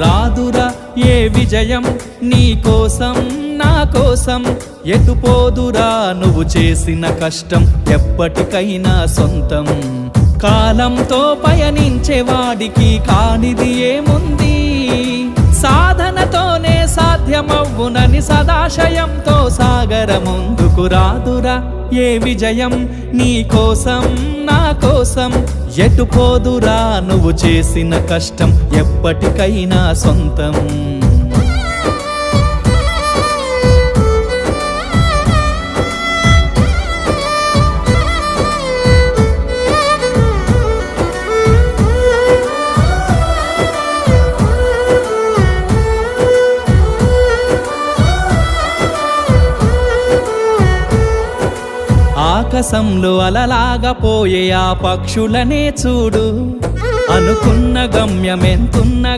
రాదురా ఏ విజయం నీ కోసం నా కోసం, ఎటుపోదురా నువ్వు చేసిన కష్టం ఎప్పటికైనా సొంతం. కాలంతో పయనించే వాడికి కానిది ఏముంది, సాధనతోనే సాధ్యమవ్వునని సదాశయంతో సాగర ముందుకు. రాదురా ఏ విజయం నీ కోసం నా కోసం, ఎటుపోదురా నువ్వు చేసిన కష్టం ఎప్పటికైనా సొంతం. ఆకాశంలో అలలాగా పోయే ఆ పక్షులనే చూడు, అనుకున్న గమ్యమెంతున్నగా